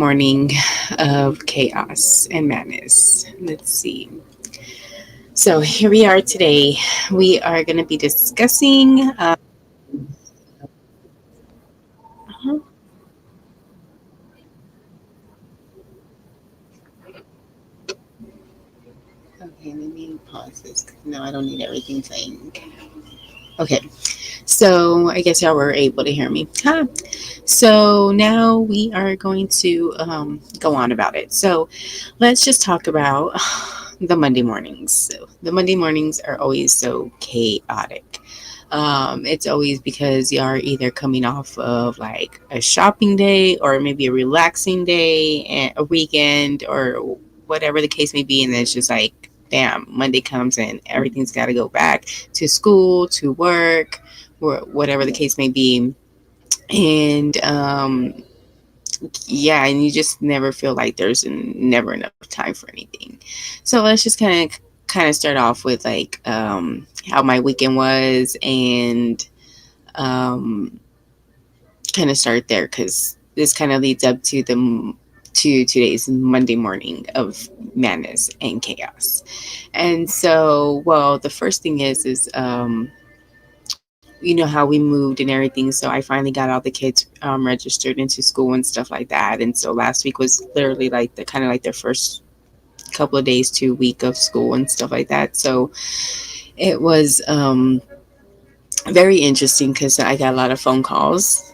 morning of chaos and madness. Let's see. So here we are today. We are going to be discussing. Okay, let me pause this. No, I don't need everything playing. Okay, so I guess y'all were able to hear me. Huh. So now we are going to go on about it. So let's just talk about the Monday mornings. So the Monday mornings are always so chaotic. It's always because you are either coming off of like a shopping day or maybe a relaxing day and a weekend or whatever the case may be. And then it's just like, damn, Monday comes and everything's got to go back to school, to work, or whatever the case may be. And yeah, and you just never feel like there's never enough time for anything. So let's just kind of start off with like how my weekend was and um, kind of start there because this kind of leads up to to today's Monday morning of madness and chaos. And so, well, the first thing is you know how we moved and everything. So I finally got all the kids registered into school and stuff like that. And so last week was literally like the kind of like their first couple of days to week of school and stuff like that. So it was very interesting because I got a lot of phone calls.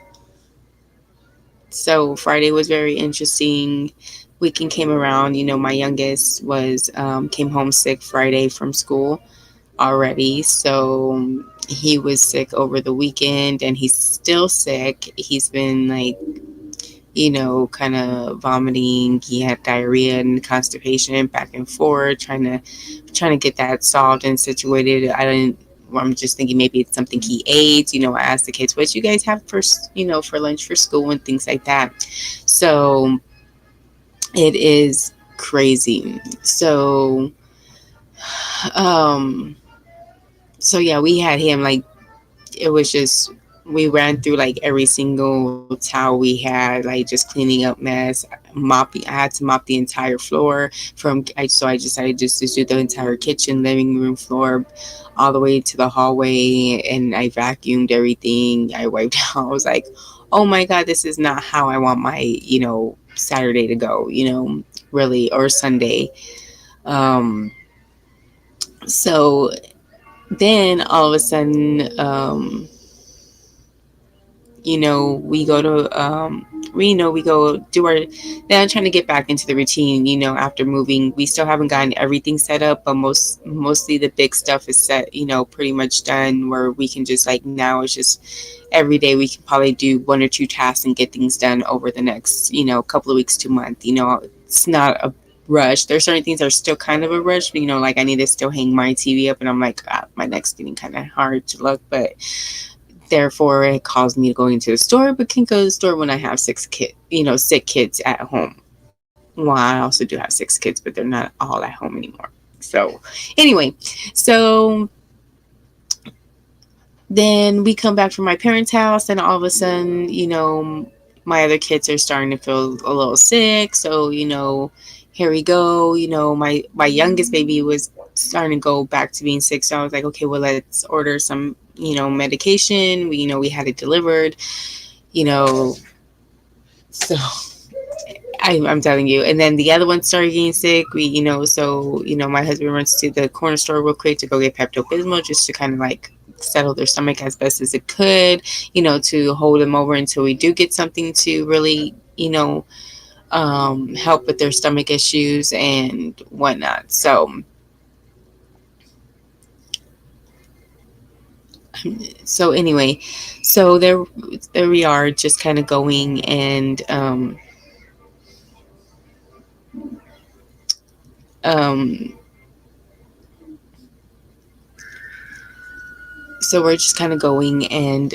So Friday was very interesting. Weekend came around. You know, my youngest was came home sick Friday from school already. So he was sick over the weekend and he's still sick. He's been like, you know, kind of vomiting. He had diarrhea and constipation back and forth, trying to get that solved and situated. I'm just thinking maybe it's something he ate. You know, I asked the kids, what you guys have for, you know, for lunch for school and things like that. So it is crazy. Um, so yeah, we had him like it was just we ran through like every single towel we had, like just cleaning up mess, mopping. I had to mop the entire floor so I decided just to do the entire kitchen, living room floor, all the way to the hallway, and I vacuumed everything. I wiped out. I was like, oh my god, this is not how I want my Saturday to go. Really, or Sunday. Um, so then all of a sudden. We go to we go do our then I'm trying to get back into the routine. After moving, we still haven't gotten everything set up, but mostly the big stuff is set, pretty much done, where we can just like now it's just every day we can probably do one or two tasks and get things done over the next couple of weeks to month. It's not a rush. There's certain things that are still kind of a rush, but like I need to still hang my TV up, and I'm like, my neck's getting kind of hard to look, but therefore it caused me to go into the store, but can't go to the store when I have sick kids at home. Well, I also do have six kids, but they're not all at home anymore. So anyway, so then we come back from my parents' house, and all of a sudden, my other kids are starting to feel a little sick. So, here we go. My youngest baby was starting to go back to being sick. So I was like, okay, well, let's order some, medication. We had it delivered, you know, so I'm telling you. And then the other one started getting sick. My husband runs to the corner store real quick to go get Pepto Bismol just to kind of like settle their stomach as best as it could, to hold them over until we do get something to really, help with their stomach issues and whatnot. So anyway, so there we are, just kind of going and um, so we're just kind of going and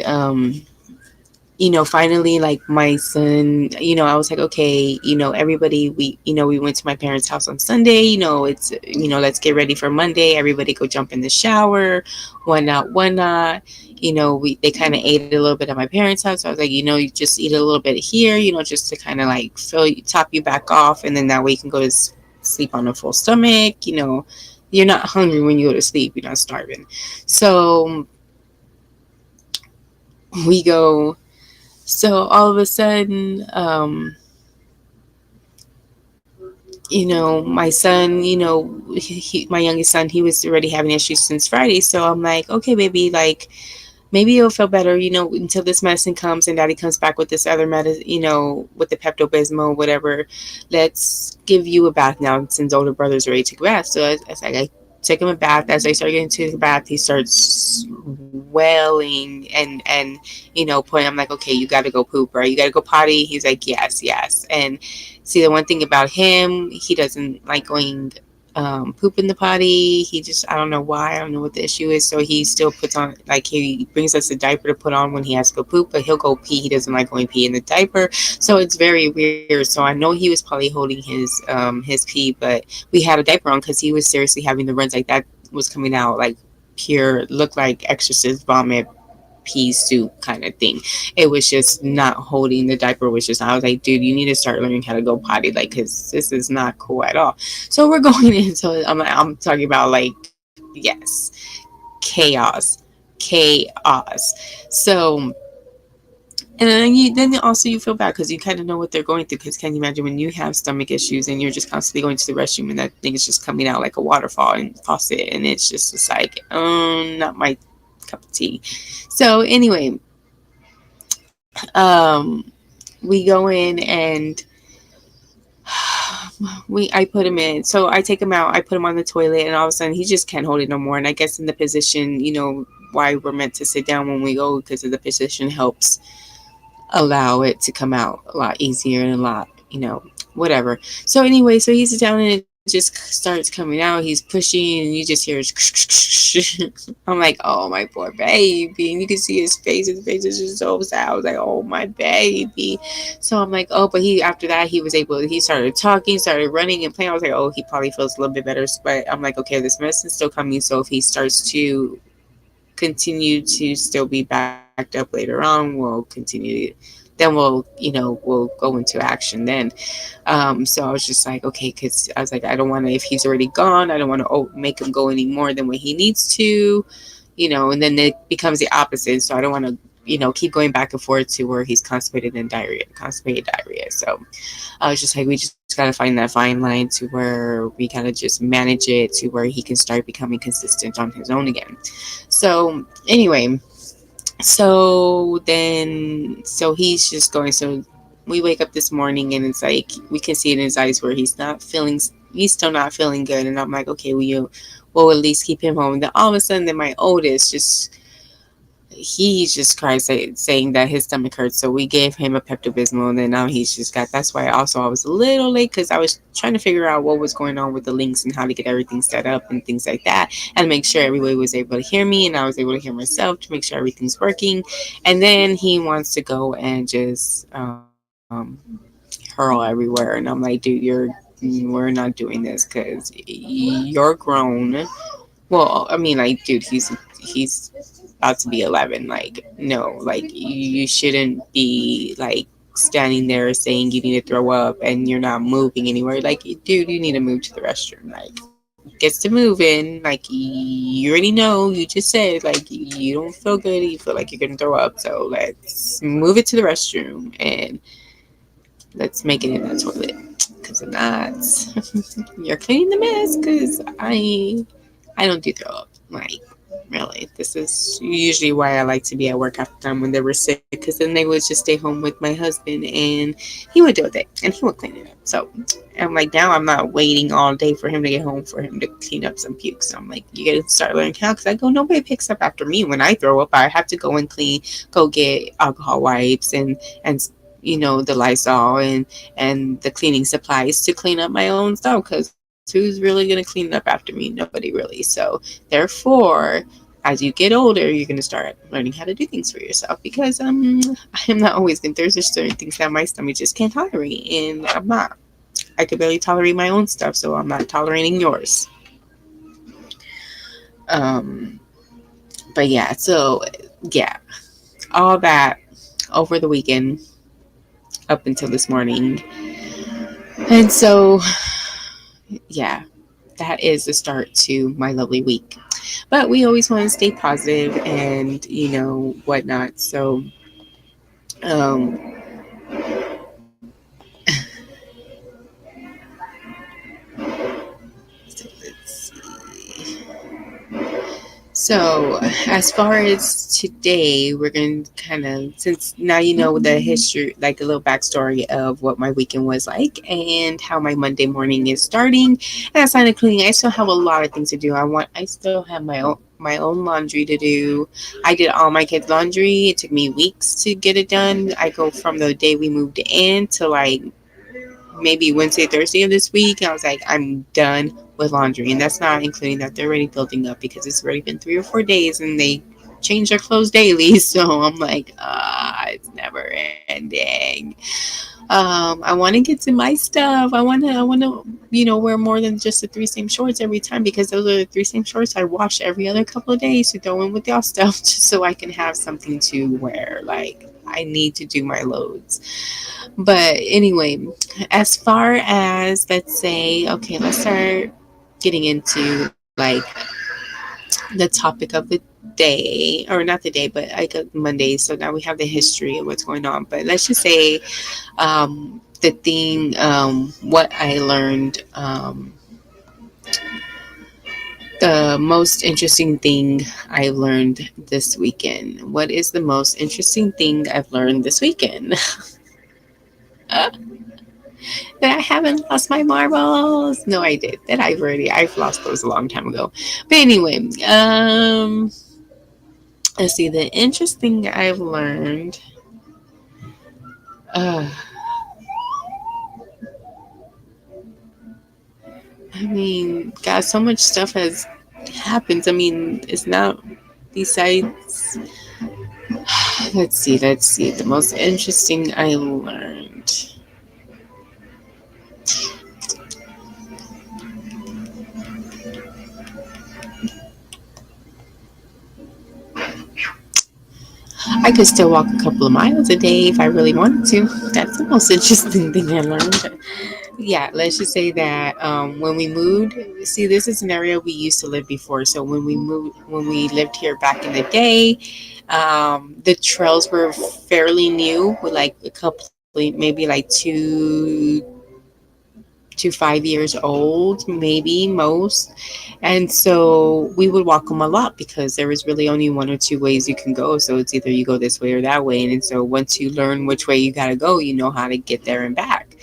finally, like my son, I was like, okay, everybody, we went to my parents' house on Sunday, it's, let's get ready for Monday. Everybody go jump in the shower, whatnot, whatnot. They kind of ate a little bit at my parents' house. So I was like, you just eat a little bit here, just to kind of like top you back off. And then that way you can go to sleep on a full stomach. You're not hungry when you go to sleep, you're not starving. So we go. So all of a sudden, my son, my youngest son, he was already having issues since Friday. So I'm like, okay, baby, like maybe it'll feel better, until this medicine comes and daddy comes back with this other medicine, with the Pepto Bismol, whatever. Let's give you a bath now since older brother's ready to take a bath. So I take him a bath. As I start getting to the bath, he starts wailing and point. I'm like, okay, you got to go poop, right? You got to go potty. He's like, yes, yes. And see, the one thing about him, he doesn't like going poop in the potty. He just, I don't know why. I don't know what the issue is. So he still puts on, like, he brings us a diaper to put on when he has to go poop, but he'll go pee. He doesn't like going pee in the diaper. So it's very weird. So I know he was probably holding his pee, but we had a diaper on because he was seriously having the runs. Like, that was coming out like pure, looked like exorcist vomit, pea soup kind of thing. It was just not holding the diaper. Was just, I was like, dude, you need to start learning how to go potty, like, because this is not cool at all. So we're going into, I'm talking about, like, yes, chaos, chaos. So, and then also you feel bad because you kind of know what they're going through. Because can you imagine when you have stomach issues and you're just constantly going to the restroom and that thing is just coming out like a waterfall and faucet, and it's like, not my cup of tea. So anyway, um, we go in and I put him in. So I take him out, I put him on the toilet, and all of a sudden he just can't hold it no more. And I guess in the position, why we're meant to sit down when we go, because of the position helps allow it to come out a lot easier and a lot, whatever. So anyway, so he sits down and it just starts coming out. He's pushing and you just hear I'm like, oh, my poor baby. And you can see his face is just so sad. I was like, oh, my baby. So I'm like, oh, but after that, he started talking, started running and playing. I was like, oh, he probably feels a little bit better. But I'm like, okay, this medicine's still coming. So if he starts to continue to still be backed up later on, we'll continue. Then we'll go into action then. So I was just like, okay, because I was like, I don't want to, if he's already gone, I don't want to make him go any more than what he needs to, and then it becomes the opposite. So I don't want to, keep going back and forth to where he's constipated diarrhea. So I was just like, we just got to find that fine line to where we kind of just manage it to where he can start becoming consistent on his own again. So anyway, so he's just going. So we wake up this morning and it's like we can see in his eyes where he's still not feeling good. And I'm like, okay, we'll at least keep him home. And then all of a sudden, then my oldest he just cries, saying that his stomach hurts. So we gave him a Pepto Bismol, and then now he's just got. That's why also I was a little late because I was trying to figure out what was going on with the links and how to get everything set up and things like that, and make sure everybody was able to hear me and I was able to hear myself to make sure everything's working. And then he wants to go and just hurl everywhere, and I'm like, dude, we're not doing this because you're grown. Well, I mean, like, dude, he's about to be 11. Like, no, like, you shouldn't be like standing there saying you need to throw up and you're not moving anywhere. Like, dude, you need to move to the restroom. Like, gets to moving. Like, you already know. You just said like you don't feel good. You feel like you're gonna throw up. So let's move it to the restroom and let's make it in the toilet. Because if not, you're cleaning the mess. Because I don't do throw up. Like, really, this is usually why I like to be at work after time when they were sick, because then they would just stay home with my husband and he would do it and he would clean it up. So I'm like, now I'm not waiting all day for him to get home for him to clean up some puke. So I'm like, you gotta start learning how, because I go, nobody picks up after me when I throw up. I have to go and go get alcohol wipes and the Lysol and the cleaning supplies to clean up my own stuff, because who's really going to clean it up after me? Nobody really. So therefore, as you get older, you're going to start learning how to do things for yourself because I am not always going to. There's just certain things that my stomach just can't tolerate, and I'm not. I could barely tolerate my own stuff, so I'm not tolerating yours. Um, but yeah, so yeah, all that over the weekend up until this morning. And so, yeah, that is the start to my lovely week. But we always want to stay positive and, whatnot. Um, so let's see. So, as far as today, we're going to kind of, since now you know the history, like a little backstory of what my weekend was like and how my Monday morning is starting. And aside of cleaning, I still have a lot of things to do. I still have my own laundry to do. I did all my kids' laundry. It took me weeks to get it done. I go from the day we moved in to like maybe Wednesday, Thursday of this week. I was like, I'm done with laundry. And that's not including that they're already building up because it's already been 3 or 4 days and they change their clothes daily. So I'm like, it's never ending. I want to get to my stuff. I want to, wear more than just the three same shorts every time because those are the three same shorts I wash every other couple of days to throw in with y'all stuff just so I can have something to wear. Like, I need to do my loads. But anyway, as far as let's say, okay, let's start getting into like the topic of the day, or not the day, but like a Monday. So now we have the history of what's going on. But let's just say the thing, what I learned, the most interesting thing I learned this weekend. What is the most interesting thing I've learned this weekend? That I haven't lost my marbles. No, I did. I've lost those a long time ago. But anyway, let's see. The interesting I've learned. Uh, I mean, God, so much stuff has happened. I mean, it's not besides. Let's see. The most interesting I learned. I could still walk a couple of miles a day if I really wanted to. That's the most interesting thing I learned. Yeah, let's just say that when we moved, see, this is an area we used to live before. So when we lived here back in the day, the trails were fairly new, with like a couple, maybe like 2 to 5 years old, maybe most. And so we would walk them a lot because there was really only one or two ways you can go. So it's either you go this way or that way. And so once you learn which way you got to go, you know how to get there and back.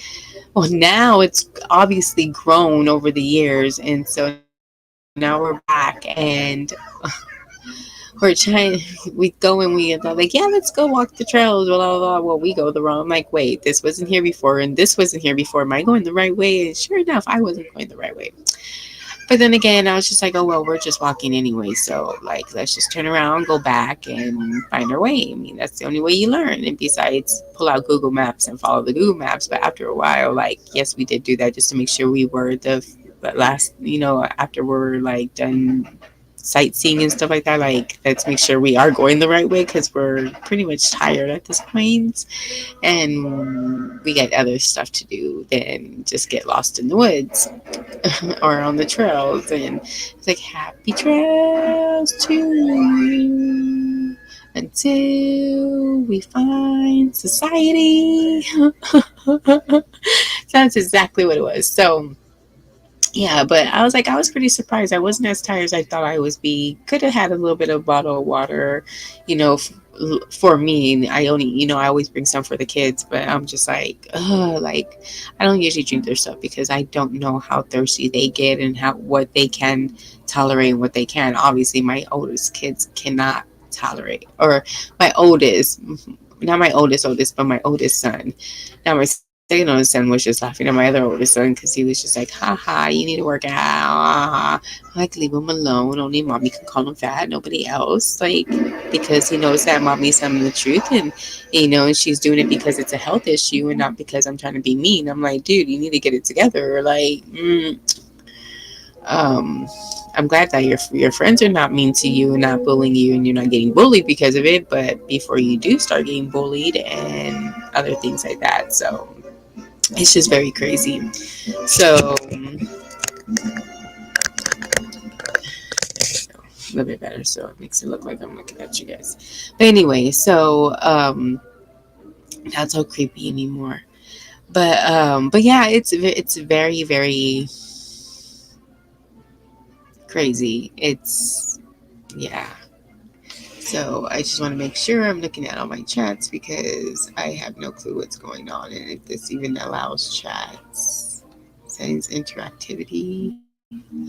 Well, now it's obviously grown over the years. And so now we're back and we're trying, we go and they're like, yeah, let's go walk the trails, blah, blah, blah. Well, we go the wrong. I'm like, wait, this wasn't here before and this wasn't here before. Am I going the right way? And sure enough, I wasn't going the right way. But then again, I was just like, oh, well, we're just walking anyway. So, like, let's just turn around, go back, and find our way. I mean, that's the only way you learn. And besides, pull out Google Maps and follow the Google Maps. But after a while, like, yes, we did do that just to make sure we were the last, after we're like done sightseeing and stuff like that. Like, let's make sure we are going the right way because we're pretty much tired at this point. And we got other stuff to do than just get lost in the woods or on the trails. And it's like, happy trails to you until we find society. That's exactly what it was. So yeah, but I was like, I was pretty surprised. I wasn't as tired as I thought I would be. Could have had a little bit of bottle of water, for me. I only, I always bring some for the kids, but I'm just like, like, I don't usually drink their stuff because I don't know how thirsty they get and what they can tolerate and what they can. Obviously, my oldest kids cannot tolerate, or my oldest, not my oldest, but my oldest son. Not my son. second oldest son was just laughing at my other oldest son because he was just like, "Ha ha, you need to work out." Ha. Like, leave him alone. Only mommy can call him fat. Nobody else. Like, because he knows that mommy's telling the truth, and and she's doing it because it's a health issue and not because I'm trying to be mean. I'm like, dude, you need to get it together. Like, um, I'm glad that your friends are not mean to you and not bullying you, and you're not getting bullied because of it. But before you do start getting bullied and other things like that, so it's just very crazy. So a little bit better, so it makes it look like I'm looking at you guys. But anyway, so not so creepy anymore. But yeah, it's very very crazy. It's yeah. So I just want to make sure I'm looking at all my chats because I have no clue what's going on and if this even allows chats. Settings interactivity.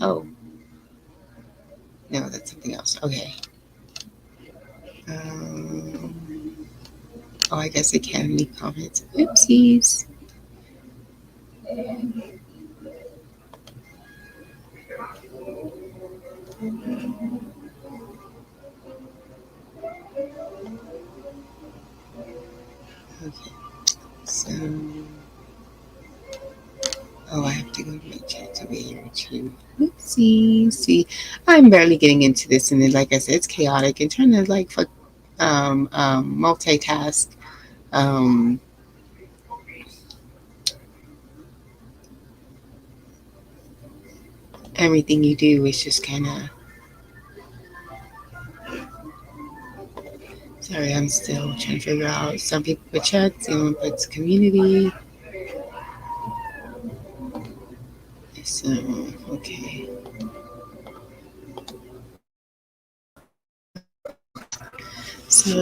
Oh, no, that's something else. Okay. Um, oh, I guess I can leave comments. Oopsies. Okay. So, oh, I have to go to my chat over here too. Oopsies. See, I'm barely getting into this, and then, like I said, it's chaotic and trying to like multitask. Um, Everything you do is just kind of. Sorry, I'm still trying to figure out. Some people put chats, someone puts community. So, okay. So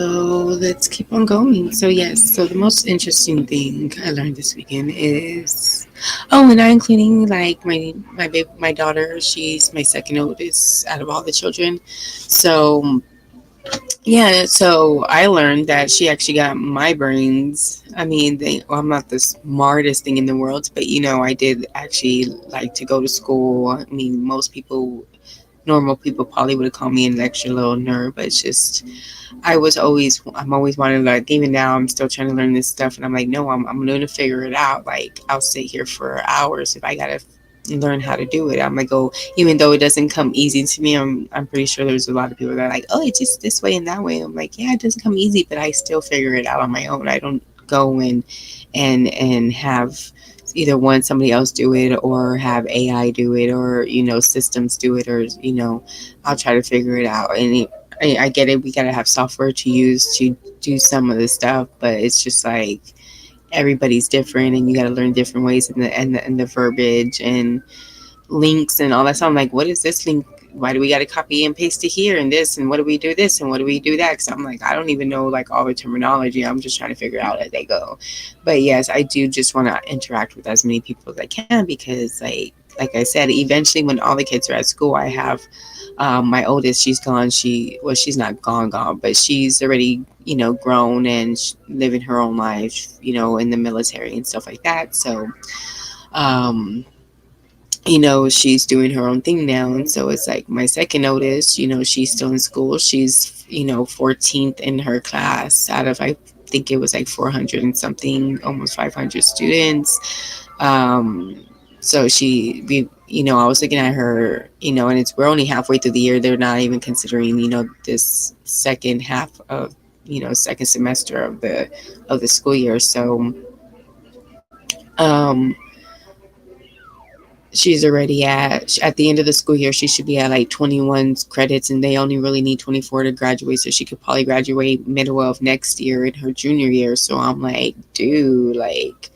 let's keep on going. So yes, so the most interesting thing I learned this weekend is, oh, and I'm including like my daughter. She's my second oldest out of all the children. So yeah, so I learned that she actually got my brains. I mean, well, I'm not the smartest thing in the world, but I did actually like to go to school. I mean, most people, normal people, probably would have called me an extra little nerd, but it's just I'm always wanting to, like, even now I'm still trying to learn this stuff, and I'm like, no, I'm going to figure it out. Like, I'll sit here for hours if I got to learn how to do it. I'm like, oh, even though it doesn't come easy to me, I'm pretty sure there's a lot of people that are like, oh, it's just this way and that way. I'm like, yeah, it doesn't come easy, but I still figure it out on my own. I don't go and have either one somebody else do it or have AI do it or systems do it or I'll try to figure it out. And I get it. We gotta have software to use to do some of this stuff, but it's just like everybody's different, and you gotta learn different ways and the verbiage and links and all that. So I'm like, what is this link? Why do we got to copy and paste it here and this? And what do we do this? And what do we do that? Because I'm like, I don't even know like all the terminology. I'm just trying to figure out as they go. But yes, I do just want to interact with as many people as I can because like I said, eventually when all the kids are at school, I have my oldest. She's gone. She's not gone, but she's already grown and living her own life, in the military and stuff like that. So. Um, she's doing her own thing now. And so it's like my second oldest, she's still in school. She's, 14th in her class out of, I think it was like 400 and something, almost 500 students. So I was looking at her, and we're only halfway through the year. They're not even considering, this second half of, second semester of the school year. So, um, she's already at the end of the school year she should be at like 21 credits, and they only really need 24 to graduate, so she could probably graduate middle of next year in her junior year. So I'm like, dude, like,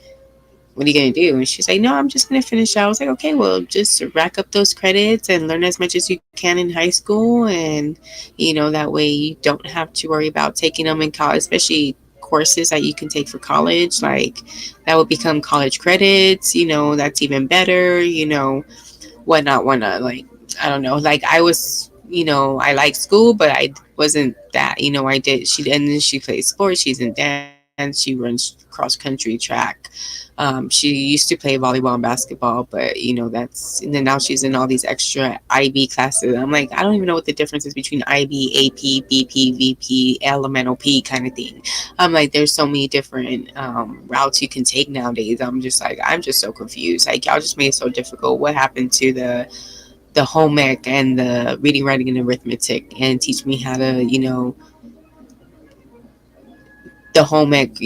what are you gonna do? And she's like, no, I'm just gonna finish. I was like, okay, well, just rack up those credits and learn as much as you can in high school, and that way you don't have to worry about taking them in college, especially courses that you can take for college, like that would become college credits. That's even better. Whatnot. Like, I don't know. Like, I was, I like school, but I wasn't that. I did. And then she plays sports. She's in dance. She runs cross country track. She used to play volleyball and basketball, but that's, and then now she's in all these extra IB classes. I'm like, I don't even know what the difference is between IB, AP, BP, VP, elemental P kind of thing. I'm like, there's so many different routes you can take nowadays. I'm just like, I'm just so confused. Like, y'all just made it so difficult. What happened to the home ec and the reading, writing, and arithmetic, and teach me how to, the home ec,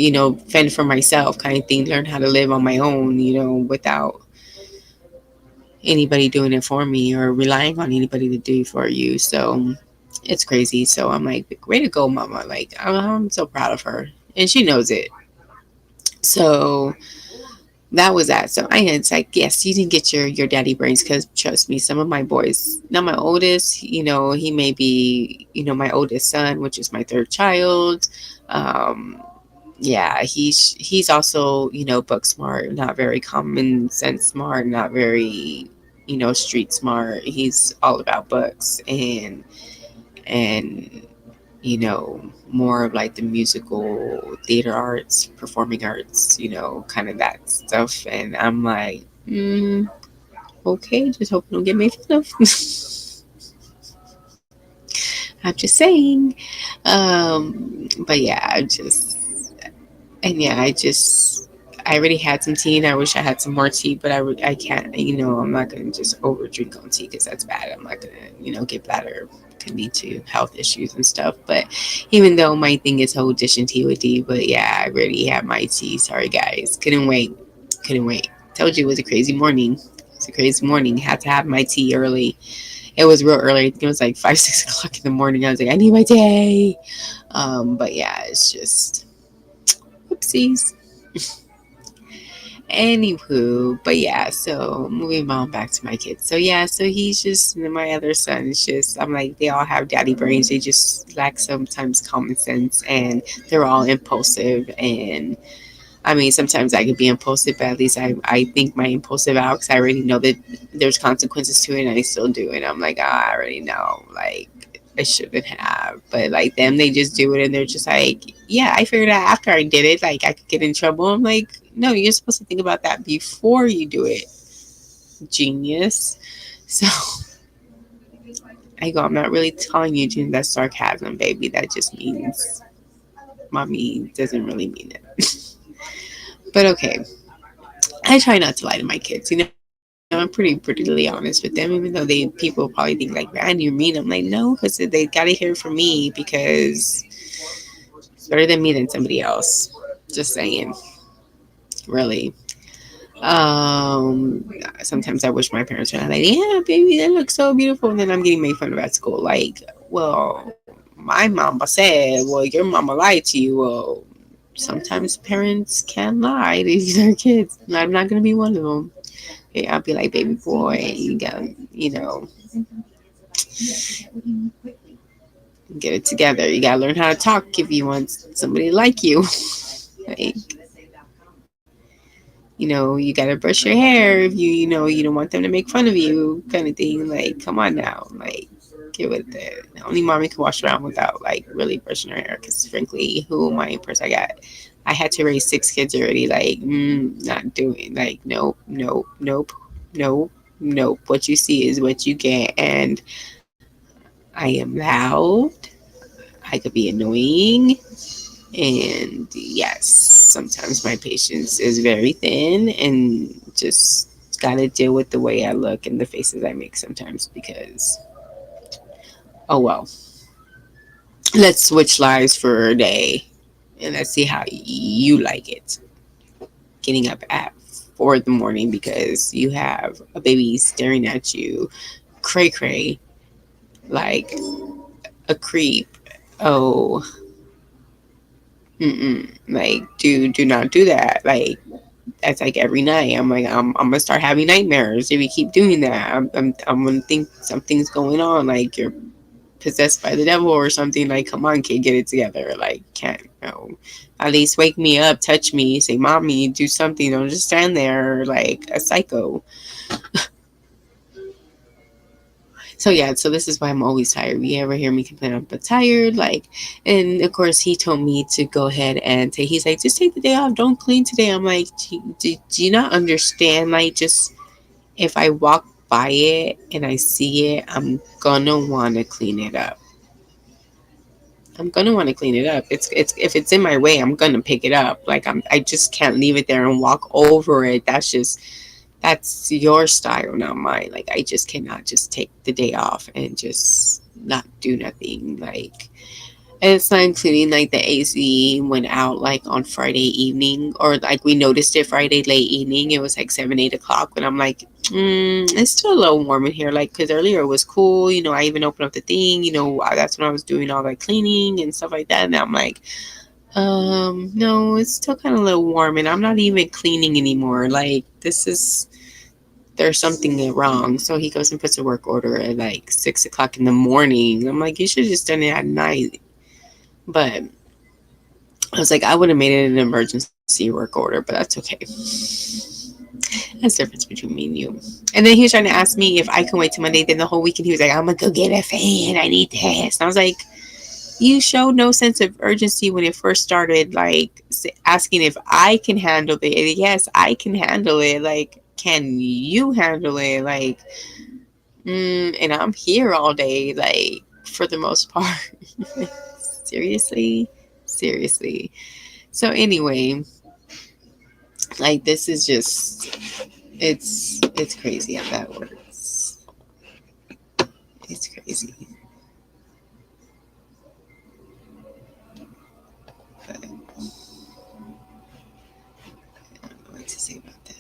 fend for myself kind of thing, learn how to live on my own, without anybody doing it for me or relying on anybody to do it for you. So it's crazy. So I'm like, way to go, mama. Like, I'm so proud of her. And she knows it. So that was that. So it's like, yes, you didn't get your daddy brains, because trust me, some of my boys, now my oldest, he may be, my oldest son, which is my third child. Um, yeah, he's also, book smart, not very common sense smart, not very, street smart. He's all about books and more of like the musical theater arts, performing arts, kind of that stuff. And I'm like, okay, just hope you don't get made fun of. I'm just saying. But yeah, I already had some tea, and I wish I had some more tea, but I can't, I'm not going to just over drink on tea, because that's bad. I'm not going to, get bladder, could lead to health issues and stuff. But even though my thing is whole dish and tea with tea, but yeah, I already had my tea. Sorry, guys. Couldn't wait. Told you it was a crazy morning. It's a crazy morning. Had to have my tea early. It was real early. I think it was like 5, 6 o'clock in the morning. I was like, I need my day. But yeah, it's just whoopsies. Anywho, but yeah, so moving on back to my kids. So yeah, so he's just, my other son is just, I'm like, they all have daddy brains. They just lack sometimes common sense, and they're all impulsive. And I mean, sometimes I could be impulsive, but at least I think my impulsive out, because I already know that there's consequences to it, and I still do it. I'm like, I already know. Like, I shouldn't have. But like them, they just do it, and they're just like, yeah, I figured out after I did it, like I could get in trouble. I'm like, no, you're supposed to think about that before you do it, genius. So I go, I'm not really telling you, June, that's sarcasm, baby. That just means mommy doesn't really mean it. But okay, I try not to lie to my kids. I'm pretty brutally honest with them, even though people probably think like, man, you're mean. I'm like, no, because they got to hear it from me, because it's better than me than somebody else. Just saying, really. Um, Sometimes I wish my parents were like, yeah, baby, that looks so beautiful, and then I'm getting made fun of at school. Like, well, my mama said, well, your mama lied to you. Well, sometimes parents can lie to their kids. And I'm not gonna be one of them. Yeah, I'll be like, baby boy, you gotta, get it together. You gotta learn how to talk if you want somebody to like you. Like, you gotta brush your hair if you don't want them to make fun of you, kind of thing. Like, come on now, like, get with it. Only mommy can wash around without like really brushing her hair, because frankly, who am I in person? I had to raise 6 kids already. Like, not doing, like, nope, nope, nope, nope, nope. What you see is what you get, and I am loud. I could be annoying, and yes, sometimes my patience is very thin, and just gotta deal with the way I look and the faces I make sometimes, because, oh well, let's switch lives for a day, and let's see how you like it. Getting up at 4 in the morning because you have a baby staring at you, cray cray, like a creep. Oh, like, do not do that. Like, that's like every night. I'm like, I'm gonna start having nightmares if we keep doing that. I'm gonna think something's going on. Like, you're possessed by the devil or something. Like, come on, kid, get it together. Like, can't, no. At least wake me up, touch me, say, mommy, do something. Don't just stand there like a psycho. So yeah, so this is why I'm always tired. You ever hear me complain I'm tired? Like, and of course he told me to go ahead and take. He's like, just take the day off. Don't clean today. I'm like, do you not understand? Like, just if I walk by it and I see it, I'm gonna want to clean it up. I'm gonna want to clean it up. It's if it's in my way, I'm gonna pick it up. Like I just can't leave it there and walk over it. That's your style, not mine. Like I just cannot just take the day off and just not do nothing. Like, and it's not including like the AC went out like on Friday evening, or like we noticed it Friday late evening. It was like 7, 8 o'clock, but I'm like, it's still a little warm in here. Like, cause earlier it was cool. I even opened up the thing. That's when I was doing all that cleaning and stuff like that. And I'm like, no, it's still kind of a little warm, and I'm not even cleaning anymore. Like, there's something wrong. So he goes and puts a work order at like 6 o'clock in the morning. I'm like, you should have just done it at night. But I was like, I would have made it an emergency work order, but that's okay. That's the difference between me and you. And then he was trying to ask me if I can wait till Monday. Then the whole weekend he was like, I'm gonna go get a fan. I need this. And I was like, you showed no sense of urgency when it first started, like asking if I can handle it. And yes, I can handle it. Like, can you handle it? Like, and I'm here all day, like, for the most part. Seriously? Seriously. So, anyway, like, this is just, it's crazy how that works. It's crazy. But I don't know what to say about that.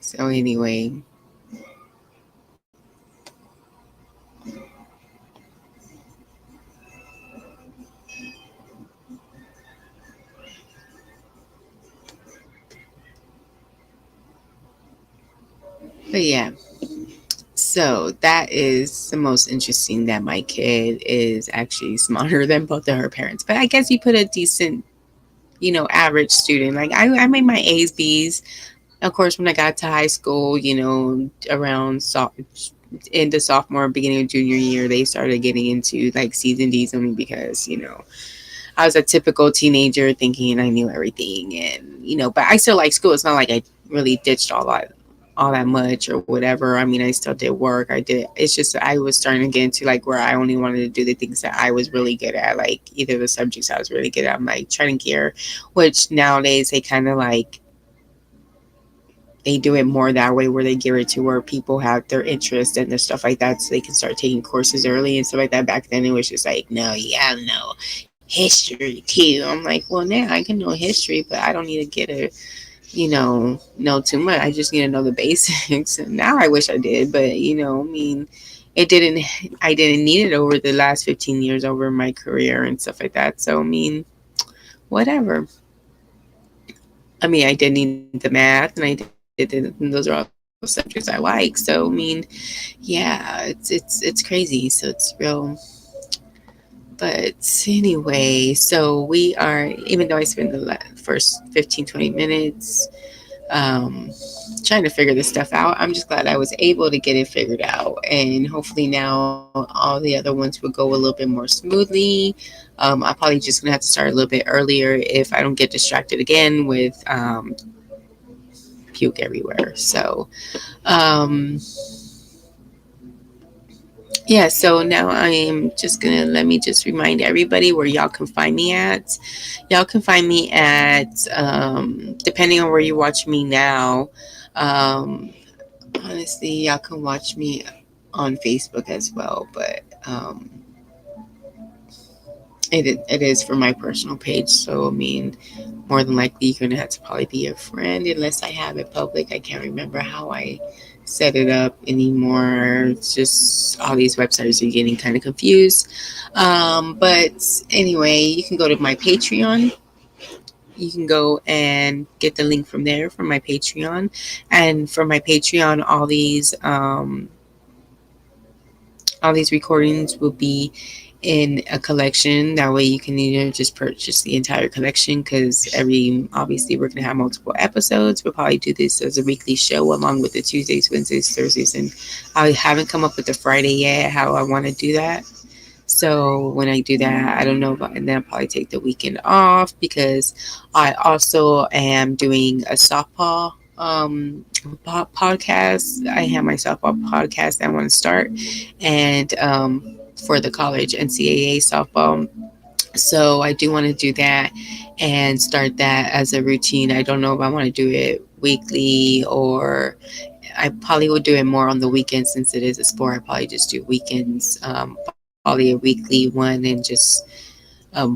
So, anyway, but yeah. So that is the most interesting, that my kid is actually smarter than both of her parents. But I guess you put a decent, average student. Like I made my A's, B's. Of course, when I got to high school, around into sophomore, beginning of junior year, they started getting into like C's and D's only because, I was a typical teenager thinking I knew everything, and but I still like school. It's not like I really ditched all that much or whatever. I mean, I still did work. I did. It's just I was starting to get into like where I only wanted to do the things that I was really good at, like either the subjects I was really good at. I'm like training gear, which nowadays they kind of like they do it more that way, where they gear it to where people have their interest and their stuff like that, so they can start taking courses early and stuff like that. Back then, it was just like, no, you gotta know history too. I'm like, well, now I can know history, but I don't need to get a know too much. I just need to know the basics. And now I wish I did, but I mean, it didn't. I didn't need it over the last 15 years over my career and stuff like that. So I mean, whatever. I mean, I did need the math, and I did it, and those are all subjects I like. So I mean, yeah, it's crazy. So it's real. But anyway, so we are, even though I spent the first 15, 20 minutes trying to figure this stuff out, I'm just glad I was able to get it figured out. And hopefully now all the other ones will go a little bit more smoothly. I'm probably just going to have to start a little bit earlier if I don't get distracted again with puke everywhere. So, um, yeah, so now I am just gonna let me just remind everybody where y'all can find me at. Y'all can find me at, depending on where you watch me now. Um, honestly, y'all can watch me on Facebook as well, but it is for my personal page. So I mean, more than likely you're gonna have to probably be a friend unless I have it public. I can't remember how I set it up anymore. It's just all these websites are getting kind of confused. But anyway, you can go to my Patreon. You can go and get the link from there from my Patreon. And from my Patreon, all these recordings will be in a collection. That way you can either just purchase the entire collection, because every obviously we're gonna have multiple episodes. We'll probably do this as a weekly show along with the Tuesdays, Wednesdays, Thursdays, and I haven't come up with the Friday yet how I want to do that. So when I do that, I don't know about, and then I'll probably take the weekend off, because I also am doing a softball podcast. I have my softball podcast that I want to start, and for the college NCAA softball. So I do want to do that and start that as a routine. I don't know if I want to do it weekly, or I probably will do it more on the weekends since it is a sport. I probably just do weekends, probably a weekly one, and just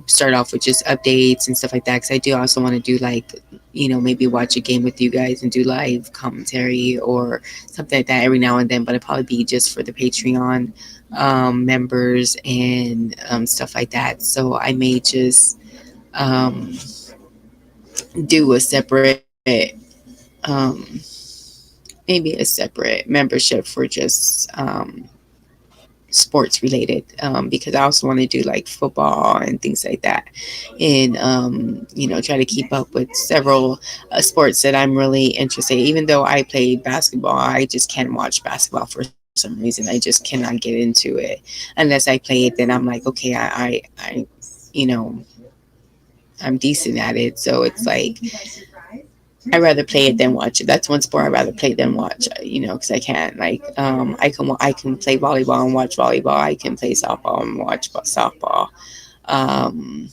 start off with just updates and stuff like that. Because I do also want to do like, maybe watch a game with you guys and do live commentary or something like that every now and then. But it'd probably be just for the Patreon members and stuff like that. So I may just um, do a separate. Um, Maybe a separate membership for just sports related, because I also want to do like football and things like that, and try to keep up with several sports that I'm really interested in. Even though I play basketball, I just can't watch basketball for some reason. I just cannot get into it unless I play it. Then I'm like, okay, I you know I'm decent at it, so it's like I rather play it than watch it. That's one sport I rather play than watch. Because I can't like I can play volleyball and watch volleyball. I can play softball and watch softball. Um,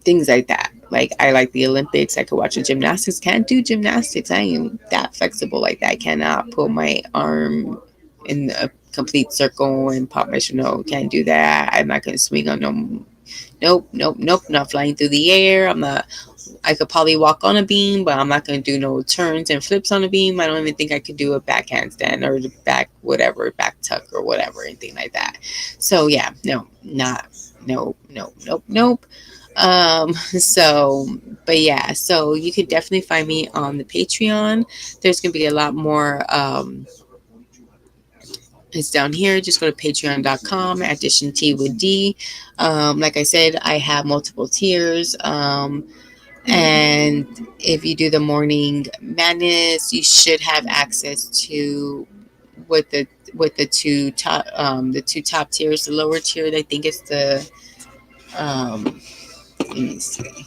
Things like that. Like I like the Olympics. I could watch the gymnastics. Can't do gymnastics. I am that flexible like that. I cannot pull my arm in a complete circle and pop my shoe. No, can't do that. I'm not gonna swing on no. Nope, nope, nope. Not flying through the air. I'm not. I could probably walk on a beam, but I'm not going to do no turns and flips on a beam. I don't even think I could do a back handstand or the back whatever, back tuck or whatever, anything like that. So yeah, no, not, nope, nope, nope, nope. So, but yeah, so you could definitely find me on the Patreon. There's going to be a lot more, it's down here. Just go to patreon.com, addition T with D. Like I said, I have multiple tiers. And if you do the morning madness, you should have access to with the two top tiers. The lower tier, I think it's the let me see.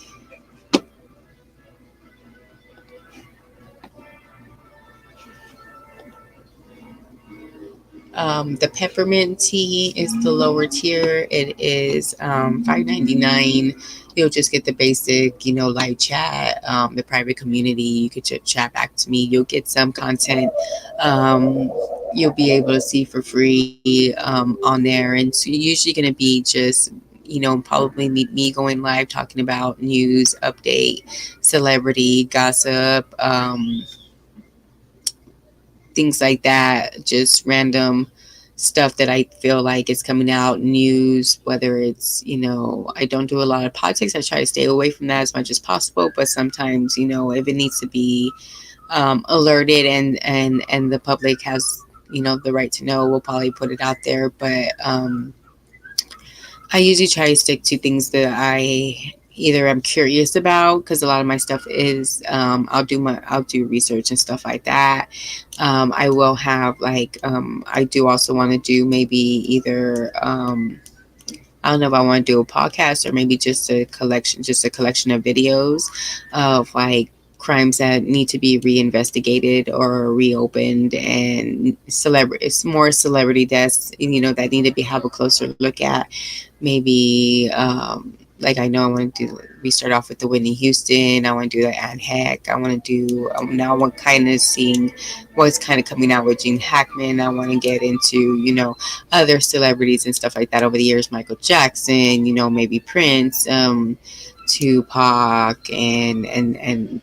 The peppermint tea is the lower tier. It is $5.99. You'll just get the basic, live chat, the private community. You could chat back to me. You'll get some content. Um, you'll be able to see for free on there, and so you're usually going to be just probably me going live talking about news, update, celebrity gossip. Things like that, just random stuff that I feel like is coming out, news, whether it's, I don't do a lot of politics. I try to stay away from that as much as possible, but sometimes, if it needs to be alerted and the public has, the right to know, we'll probably put it out there. But I usually try to stick to things that I either am curious about, because a lot of my stuff is I'll do research and stuff like that. I will have like I do also want to do maybe either I don't know if I want to do a podcast or maybe just a collection of videos of like crimes that need to be reinvestigated or reopened, and it's more celebrity deaths, that need to be have a closer look at. Maybe like I know I want to do. We start off with the Whitney Houston. I want to do the Anne Heck. I want to do now. I'm kind of seeing what's kind of coming out with Gene Hackman. I want to get into other celebrities and stuff like that over the years. Michael Jackson. Maybe Prince. Tupac and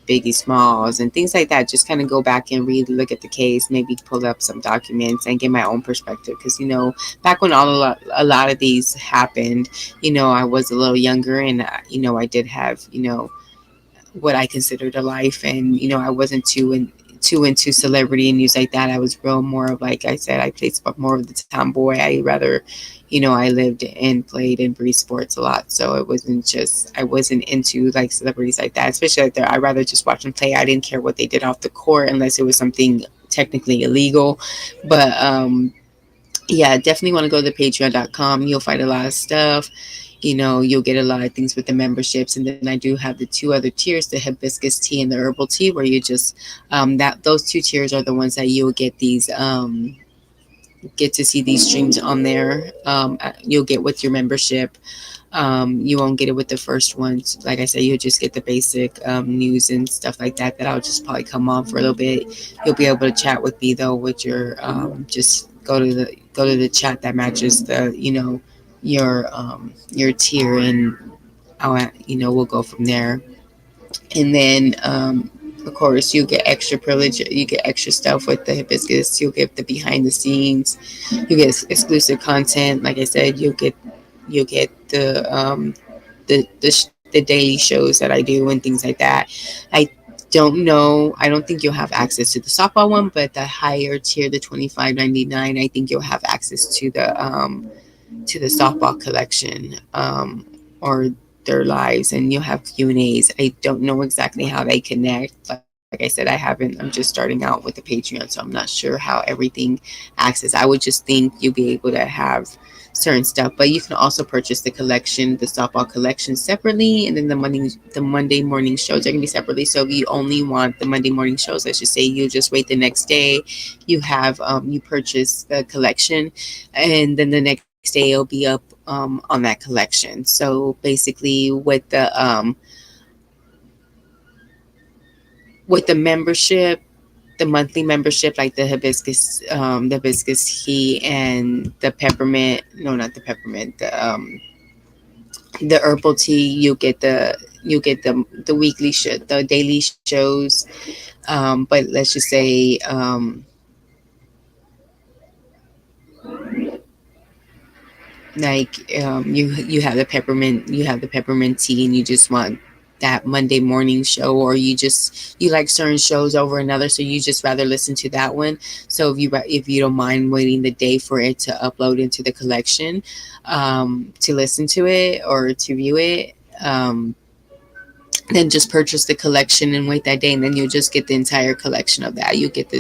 Biggie Smalls and things like that. Just kind of go back and read, look at the case, maybe pull up some documents and get my own perspective. Because back when a lot of these happened, I was a little younger, and I did have what I considered a life, and I wasn't too too into celebrity and news like that. I was real more of, like I said, I played more of the tomboy. I rather, I lived and played and breathed sports a lot. So I wasn't into like celebrities like that, especially like that. I rather just watch them play. I didn't care what they did off the court unless it was something technically illegal. But yeah, definitely want to go to patreon.com. You'll find a lot of stuff. You'll get a lot of things with the memberships. And then I do have the two other tiers, the hibiscus tea and the herbal tea, where you just, that those two tiers are the ones that you'll get to see these streams on there. You'll get with your membership. You won't get it with the first ones. Like I said, you'll just get the basic news and stuff like that. That I'll just probably come on for a little bit. You'll be able to chat with me though with your just go to the chat that matches the your tier, and we'll go from there. And then of course you get extra privilege, you get extra stuff with the hibiscus. You'll get the behind the scenes, you get exclusive content. Like I said, you'll get the daily shows that I do and things like that. I don't know. I don't think you'll have access to the softball one, but the higher tier, the 25.99, I think you'll have access to the softball collection, or their lives, and you'll have Q&As. I don't know exactly how they connect. Like I said, I'm just starting out with the Patreon, so I'm not sure how everything access. I would just think you'll be able to have certain stuff, but you can also purchase the collection, the softball collection separately, and then the Monday morning shows are gonna be separately. So if you only want the Monday morning shows, let's just say you just wait the next day, you purchase the collection, and then the next day it'll be up on that collection. So basically, with the membership, the monthly membership, like the hibiscus tea and the peppermint, no, not the peppermint, the herbal tea, you get the weekly the daily shows. But let's just say, like, you have the peppermint tea, and you just want that Monday morning show, or you like certain shows over another, so you just rather listen to that one. So if you don't mind waiting the day for it to upload into the collection, to listen to it or to view it, then just purchase the collection and wait that day, and then you'll just get the entire collection of that. You get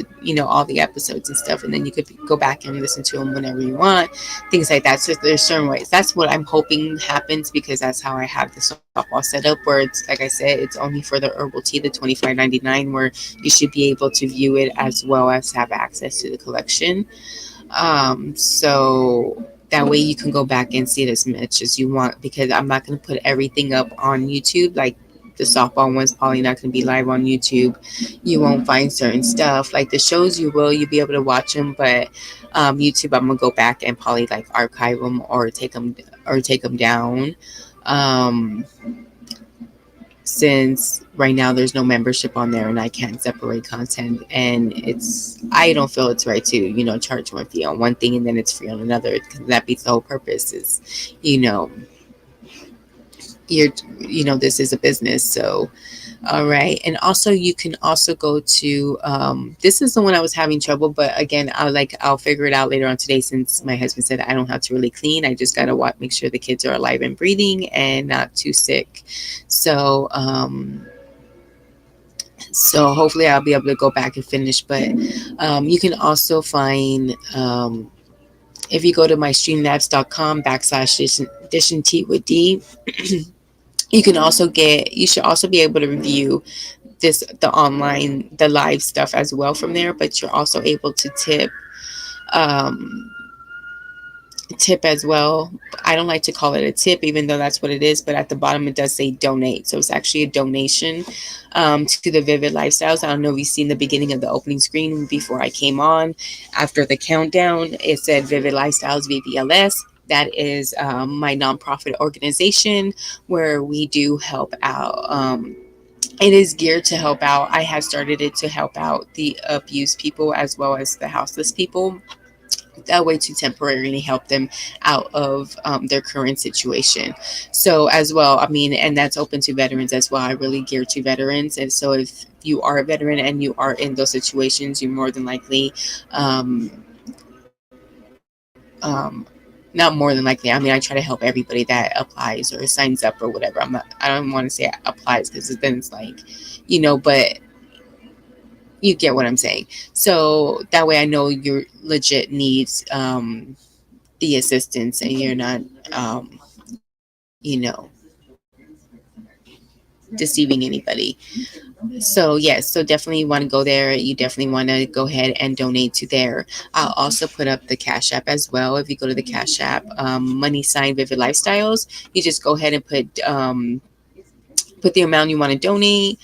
all the episodes and stuff, and then you could go back and listen to them whenever you want, things like that. So there's certain ways. That's what I'm hoping happens, because that's how I have the softball set up, where it's, like I said, it's only for the herbal tea, the 25.99, where you should be able to view it as well as have access to the collection. So that way you can go back and see it as much as you want, because I'm not going to put everything up on YouTube. Like, the softball one's probably not going to be live on YouTube. You won't find certain stuff. Like the shows, you'll be able to watch them, but YouTube, I'm gonna go back and probably like archive them, or take them down. Um, since right now there's no membership on there, and I can't separate content, and I don't feel it's right to charge one fee on one thing and then it's free on another, because that beats the whole purpose. Is you're this is a business. So all right. And also, you can also go to, this is the one I was having trouble, but again, I'll figure it out later on today, since my husband said I don't have to really clean. I just gotta make sure the kids are alive and breathing and not too sick. So hopefully I'll be able to go back and finish. But you can also find, if you go to my streamlabs.com/dish and tea with D, you should also be able to review the live stuff as well from there, but you're also able to um, tip as well. I don't like to call it a tip, even though that's what it is, but at the bottom it does say donate. So it's actually a donation to the Vivid Lifestyles. I don't know if you've seen the beginning of the opening screen before I came on. After the countdown, it said Vivid Lifestyles, VVLS. That is my nonprofit organization, where we do help out. It is geared to help out. I have started it to help out the abused people as well as the houseless people. that way to temporarily help them out of their current situation. So as well, I mean, and that's open to veterans as well. I really gear to veterans, and so if you are a veteran and you are in those situations, you more than likely um, um, not more than likely. I mean, I try to help everybody that applies or signs up or whatever. I don't want to say applies because then it's like, but you get what I'm saying. So that way I know you're legit needs the assistance and you're not, um, deceiving anybody. So yes, so definitely you want to go there. You definitely want to go ahead and donate to there. I'll also put up the Cash App as well. If you go to the Cash App, money sign Vivid Lifestyles, you just go ahead and put the amount you want to donate.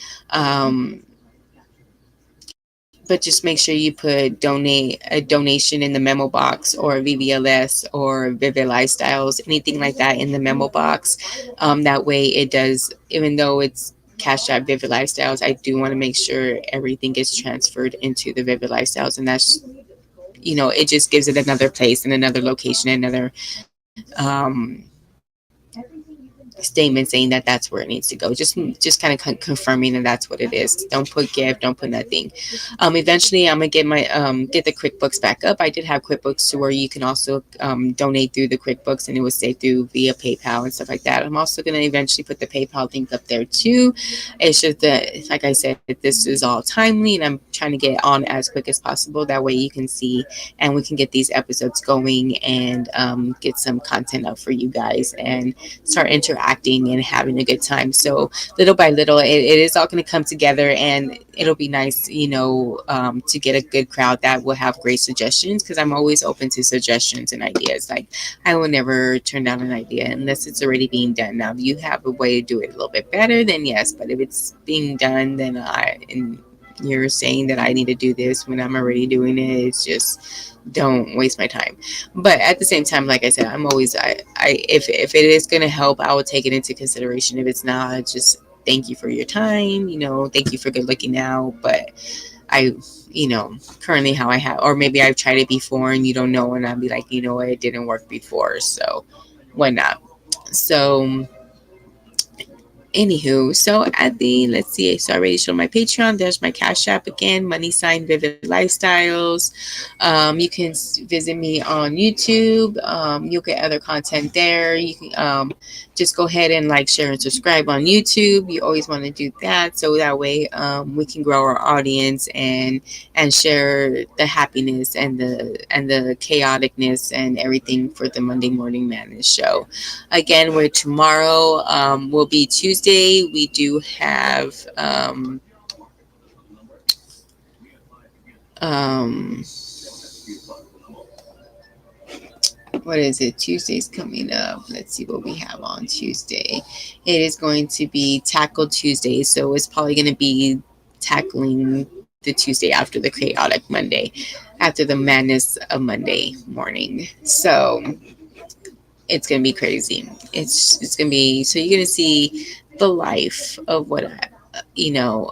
But just make sure you put donate a donation in the memo box or VVLS or Vivid Lifestyles, anything like that in the memo box. That way it does, even though it's Cash App Vivid Lifestyles, I do want to make sure everything gets transferred into the Vivid Lifestyles. And that's, it just gives it another place and another location, another statement saying that that's where it needs to go. Just kind of confirming that that's what it is. Don't put gift, don't put nothing. Eventually, I'm gonna get the QuickBooks back up. I did have QuickBooks to where you can also donate through the QuickBooks, and it was saved through via PayPal and stuff like that. I'm also gonna eventually put the PayPal link up there too. It's just that, like I said, this is all timely, and I'm trying to get on as quick as possible. That way, you can see, and we can get these episodes going and get some content up for you guys and start interacting and having a good time. So little by little, it is all going to come together, and it'll be nice, to get a good crowd that will have great suggestions, because I'm always open to suggestions and ideas. Like, I will never turn down an idea unless it's already being done. Now, if you have a way to do it a little bit better, then yes, but if it's being done, then and you're saying that I need to do this when I'm already doing it, it's just, don't waste my time. But at the same time, like I said, I'm always, if it is going to help, I will take it into consideration. If it's not, just thank you for your time, thank you for good looking out. But I, currently how I have, or maybe I've tried it before and you don't know, and I'll be like, what, it didn't work before, so why not? So anywho, so at the, let's see, so I already showed my Patreon. There's my Cash App again, money sign Vivid Lifestyles. You can visit me on YouTube. You'll get other content there. You can just go ahead and like, share, and subscribe on YouTube. You always want to do that, so that way we can grow our audience and share the happiness and the chaoticness and everything for the Monday Morning Madness show. Again, where tomorrow will be Tuesday. We do have what is it? Tuesday's coming up. Let's see what we have on Tuesday. It is going to be Tackle Tuesday, so it's probably going to be tackling the Tuesday after the chaotic Monday, after the madness of Monday morning. So it's gonna be crazy. It's gonna be, so you're gonna see the life of what you know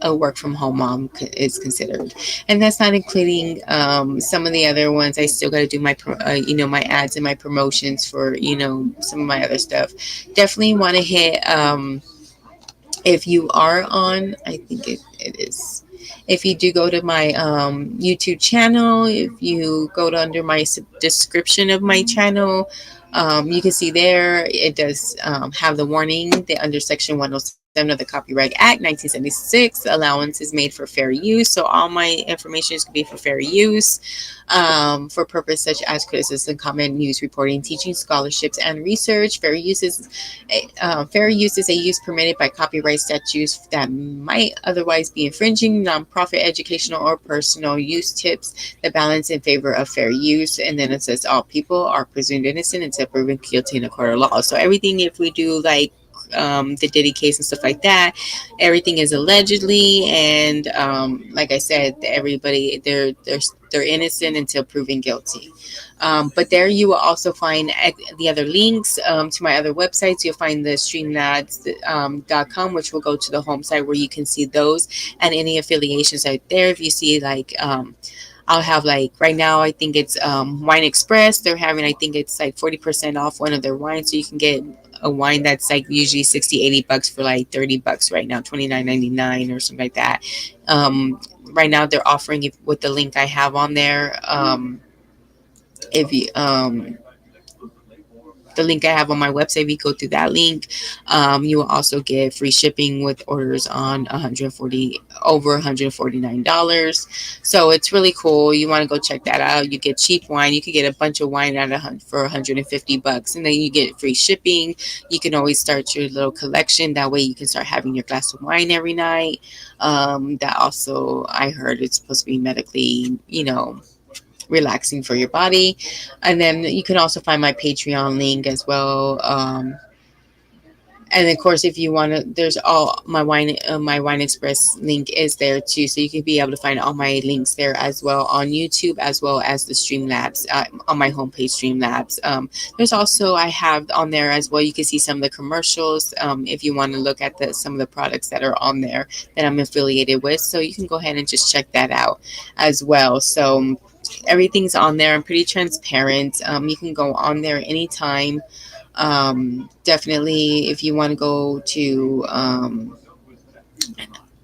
a work from home mom is considered, and that's not including some of the other ones. I still got to do my my ads and my promotions for some of my other stuff. Definitely want to hit if you are on, I think it is. If you do go to my YouTube channel, if you go to under my description of my channel, you can see there it does have the warning that under Section 107 of the Copyright Act 1976, allowance is made for fair use. So all my information is going to be for fair use, for purpose such as criticism, comment, news reporting, teaching, scholarships, and research. Fair use is a use permitted by copyright statutes that might otherwise be infringing. Nonprofit, educational, or personal use tips the balance in favor of fair use. And then it says all people are presumed innocent until proven guilty in a court of law. So everything, if we do like the Diddy case and stuff like that, everything is allegedly, and like I said, everybody they're innocent until proven guilty. But there you will also find the other links to my other websites. You'll find the streamlads.com, which will go to the home site where you can see those and any affiliations out there. If you see like I'll have like right now I think it's Wine Express. They're having I think it's like 40% off one of their wines, so you can get a wine that's like usually 60, 80 bucks for like 30 bucks right now, 29.99 or something like that. Right now they're offering it with the link I have on there. If you The link I have on my website, if you go through that link, you will also get free shipping with orders on 140 over $149. So it's really cool. You want to go check that out. You get cheap wine. You could get a bunch of wine at for 150 bucks, and then you get free shipping. You can always start your little collection. That way, you can start having your glass of wine every night. That also, I heard it's supposed to be medically, relaxing for your body. And then you can also find my Patreon link as well. And of course, if you want to, there's all my Wine Express link is there too, so you can be able to find all my links there as well on YouTube, as well as the Streamlabs on my homepage, Streamlabs. There's also I have on there as well. You can see some of the commercials if you want to look at some of the products that are on there that I'm affiliated with. So you can go ahead and just check that out as well. So everything's on there. I'm pretty transparent. You can go on there anytime. Definitely, if you want to go to,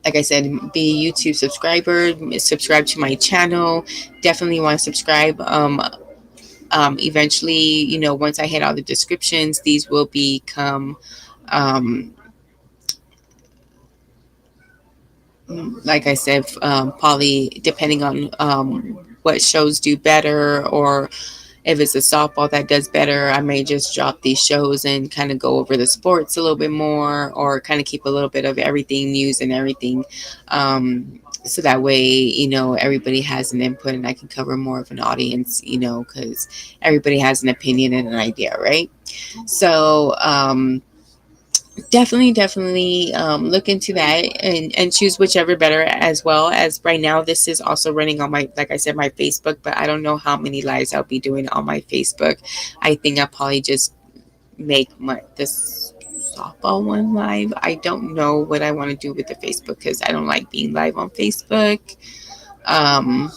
like I said, be a YouTube subscriber, subscribe to my channel. Definitely want to subscribe. Eventually, once I hit all the descriptions, these will become, um, like I said, probably depending on what shows do better, or if it's a softball that does better, I may just drop these shows and kind of go over the sports a little bit more, or kind of keep a little bit of everything, news and everything. So that way, everybody has an input and I can cover more of an audience, because everybody has an opinion and an idea, right? So, definitely look into that, and choose whichever better, as well as right now this is also running on my, like I said, my Facebook, but I don't know how many lives I'll be doing on my Facebook. I think I'll probably just make this softball one live. I don't know what I want to do with the Facebook, because I don't like being live on Facebook. um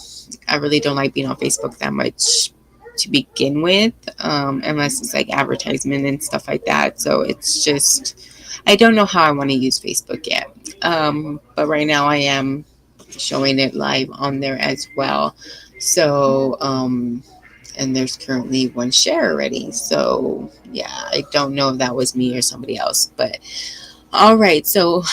I really don't like being on Facebook that much to begin with, unless it's like advertisement and stuff like that. So it's just, I don't know how I want to use Facebook yet. But right now I am showing it live on there as well. So, and there's currently one share already. So, yeah, I don't know if that was me or somebody else. But all right, so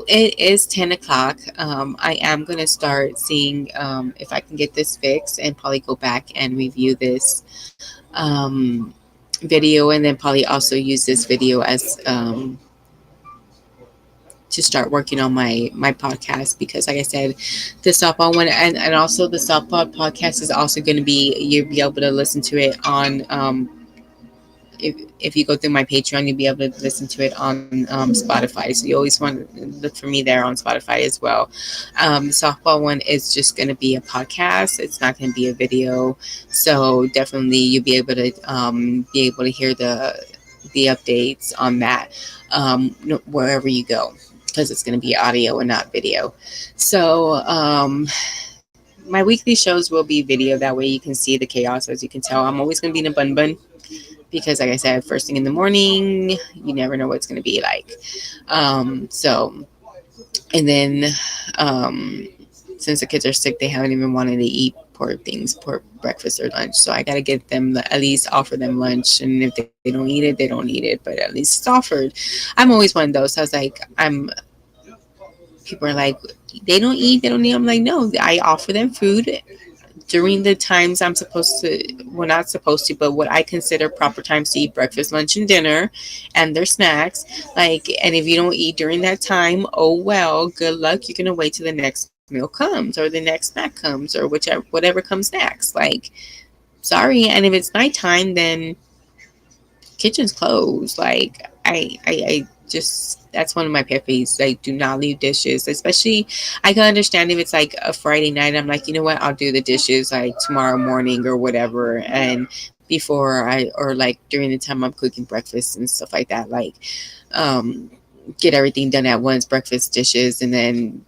it is 10 o'clock. I am going to start seeing if I can get this fixed, and probably go back and review this video, and then probably also use this video as to start working on my podcast, because like I said, the softball one, and also the softball podcast is also going to be, you'll be able to listen to it on if you go through my Patreon, you'll be able to listen to it on Spotify. So you always want to look for me there on Spotify as well. The softball one is just going to be a podcast. It's not going to be a video. So definitely you'll be able to hear the updates on that wherever you go, because it's going to be audio and not video. So my weekly shows will be video. That way you can see the chaos. As you can tell, I'm always going to be in a bun, because like I said, first thing in the morning, you never know what it's going to be like. So, and then since the kids are sick, they haven't even wanted to eat pork breakfast or lunch. So I got to get them, at least offer them lunch. And if they don't eat it, they don't eat it, but at least it's offered. I'm always one of those. So I was like, people are like, they don't eat. I'm like, no, I offer them food during the times I'm supposed to, well, not supposed to, but what I consider proper times to eat breakfast, lunch, and dinner, and their snacks. Like, and if you don't eat during that time, oh well, good luck. You're gonna wait till the next meal comes, or the next snack comes, or whatever comes next. Like, sorry. And if it's nighttime, then kitchen's closed. Like, I just, that's one of my pet peeves. Like, do not leave dishes, especially, I can understand if it's like a Friday night. I'm like, you know what, I'll do the dishes like tomorrow morning or whatever, and or like during the time I'm cooking breakfast and stuff like that, like get everything done at once, breakfast, dishes, and then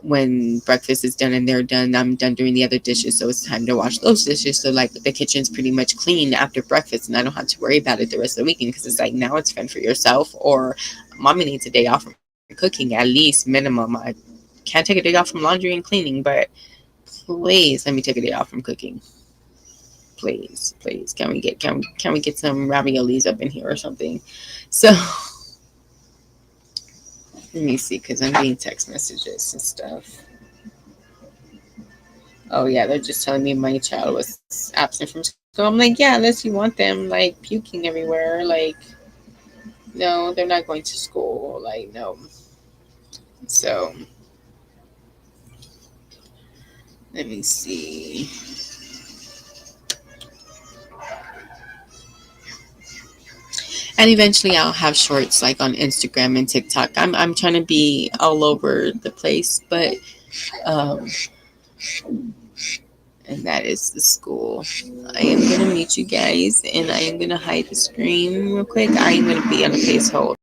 when breakfast is done and they're done, I'm done doing the other dishes. So it's time to wash those dishes. So like the kitchen's pretty much clean after breakfast, and I don't have to worry about it the rest of the weekend, because it's like now it's fun for yourself, or mommy needs a day off from cooking, at least minimum. I can't take a day off from laundry and cleaning, but please let me take a day off from cooking. Please, can we get some raviolis up in here or something? So let me see, because I'm getting text messages and stuff. Oh yeah, they're just telling me my child was absent from school. I'm like, yeah, unless you want them like puking everywhere. Like, no, they're not going to school. Like, no. So let me see. And eventually I'll have shorts like on Instagram and TikTok. I'm trying to be all over the place, but um and that is the school. I am gonna mute you guys, and I am gonna hide the screen real quick. I am gonna be on a pace hold.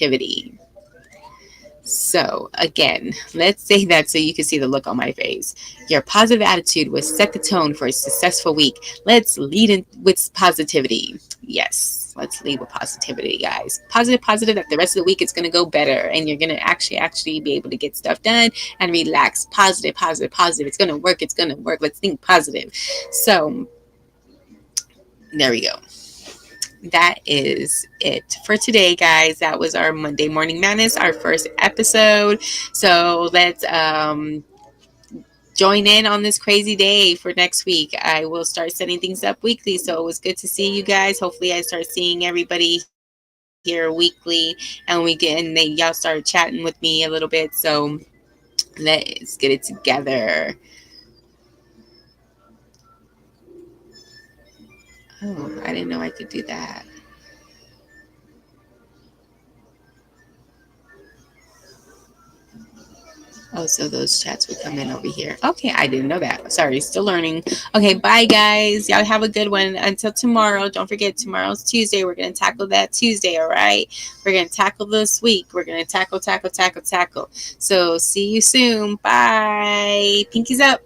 Activity. So, again, let's say that so you can see the look on my face. Your positive attitude will set the tone for a successful week. Let's lead in with positivity. Yes, let's lead with positivity, guys. Positive that the rest of the week it's going to go better, and you're going to actually be able to get stuff done and relax. Positive. It's going to work. Let's think positive. So, there we go. That is it for today, guys. That was our Monday Morning Madness, our first episode. So let's join in on this crazy day for next week. I will start setting things up weekly. So it was good to see you guys. Hopefully I start seeing everybody here weekly, and y'all start chatting with me a little bit. So let's get it together. Oh, I didn't know I could do that. Oh, so those chats would come in over here. Okay, I didn't know that. Sorry, still learning. Okay, bye guys. Y'all have a good one. Until tomorrow. Don't forget, tomorrow's Tuesday. We're going to tackle that Tuesday, all right? We're going to tackle this week. We're going to tackle. So see you soon. Bye. Pinkies up.